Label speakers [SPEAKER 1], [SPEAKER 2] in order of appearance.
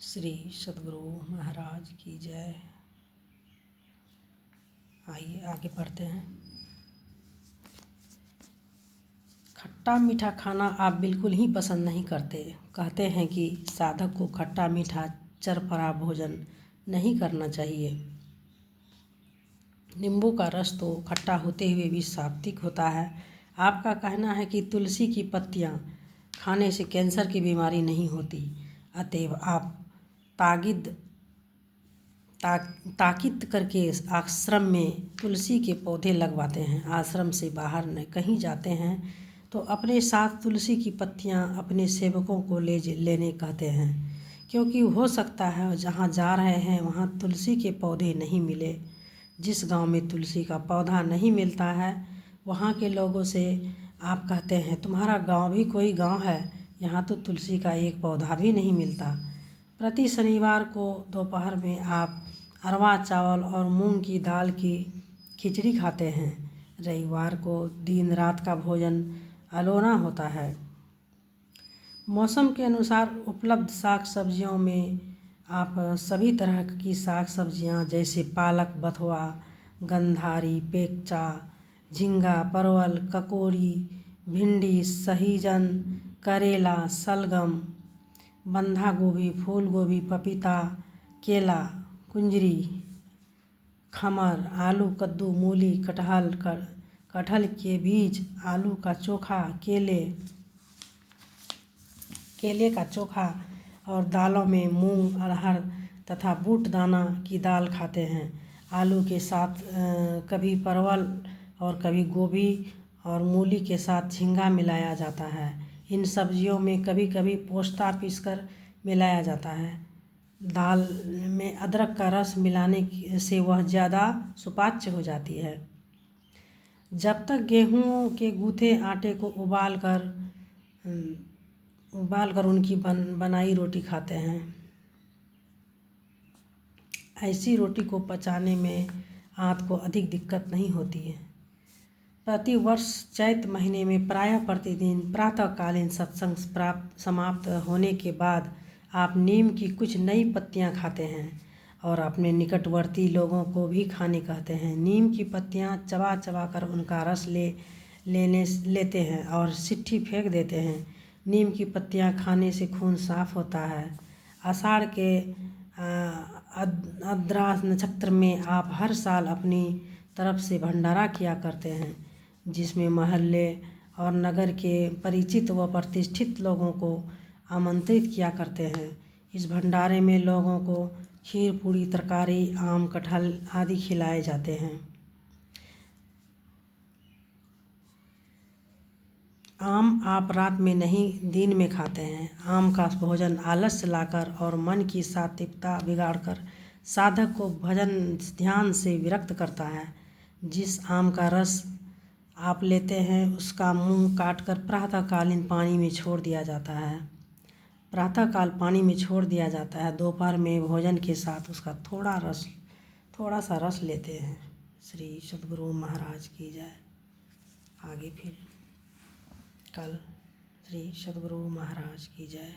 [SPEAKER 1] श्री सद्गुरु महाराज की जय। आइए आगे बढ़ते हैं। खट्टा मीठा खाना आप बिल्कुल ही पसंद नहीं करते। कहते हैं कि साधक को खट्टा मीठा चरपरा भोजन नहीं करना चाहिए। नींबू का रस तो खट्टा होते हुए भी सात्विक होता है। आपका कहना है कि तुलसी की पत्तियां खाने से कैंसर की बीमारी नहीं होती, अतएव आप ताकीद करके आश्रम में तुलसी के पौधे लगवाते हैं। आश्रम से बाहर न कहीं जाते हैं तो अपने साथ तुलसी की पत्तियां अपने सेवकों को लेने कहते हैं, क्योंकि हो सकता है जहां जा रहे हैं वहां तुलसी के पौधे नहीं मिले। जिस गांव में तुलसी का पौधा नहीं मिलता है वहां के लोगों से आप कहते हैं, तुम्हारा गांव भी कोई गांव है, यहाँ तो तुलसी का एक पौधा भी नहीं मिलता। प्रति शनिवार को दोपहर में आप अरवा चावल और मूंग की दाल की खिचड़ी खाते हैं। रविवार को दिन रात का भोजन अलोना होता है। मौसम के अनुसार उपलब्ध साग सब्जियों में आप सभी तरह की साग सब्जियां जैसे पालक, बथुआ, गंधारी, पेक्चा, झींगा, परवल, ककोरी, भिंडी, सहीजन, करेला, शलगम, बंधा गोभी, फूल गोभी, पपीता, केला, कुंजरी, खमर, आलू, कद्दू, मूली, कटहल के बीज, आलू का चोखा, केले का चोखा और दालों में मूंग, अरहर तथा बूट दाना की दाल खाते हैं। आलू के साथ कभी परवल और कभी गोभी और मूली के साथ झींगा मिलाया जाता है। इन सब्जियों में कभी कभी पोस्ता पीसकर मिलाया जाता है। दाल में अदरक का रस मिलाने से वह ज़्यादा सुपाच्य हो जाती है। जब तक गेहूं के गूथे आटे को उबाल कर उनकी बनाई रोटी खाते हैं। ऐसी रोटी को पचाने में आपको अधिक दिक्कत नहीं होती है। प्रति वर्ष चैत महीने में प्रायः प्रतिदिन प्रातःकालीन सत्संग समाप्त होने के बाद आप नीम की कुछ नई पत्तियां खाते हैं और अपने निकटवर्ती लोगों को भी खाने कहते हैं। नीम की पत्तियां चबा चबा कर उनका रस लेते हैं और सिट्ठी फेंक देते हैं। नीम की पत्तियां खाने से खून साफ होता है। आषाढ़ के आर्द्रा नक्षत्र में आप हर साल अपनी तरफ से भंडारा किया करते हैं, जिसमें मोहल्ले और नगर के परिचित व प्रतिष्ठित लोगों को आमंत्रित किया करते हैं। इस भंडारे में लोगों को खीर, पूड़ी, तरकारी, आम, कटहल आदि खिलाए जाते हैं। आम आप रात में नहीं दिन में खाते हैं। आम का भोजन आलस्य लाकर और मन की सात्विकता बिगाड़कर साधक को भजन ध्यान से विरक्त करता है। जिस आम का रस आप लेते हैं उसका मुंह काटकर प्रातःकालीन पानी में छोड़ दिया जाता है। प्रातःकाल पानी में छोड़ दिया जाता है। दोपहर में भोजन के साथ उसका थोड़ा सा रस लेते हैं। श्री सद्गुरु महाराज की जय। आगे फिर कल। श्री सद्गुरु महाराज की जय।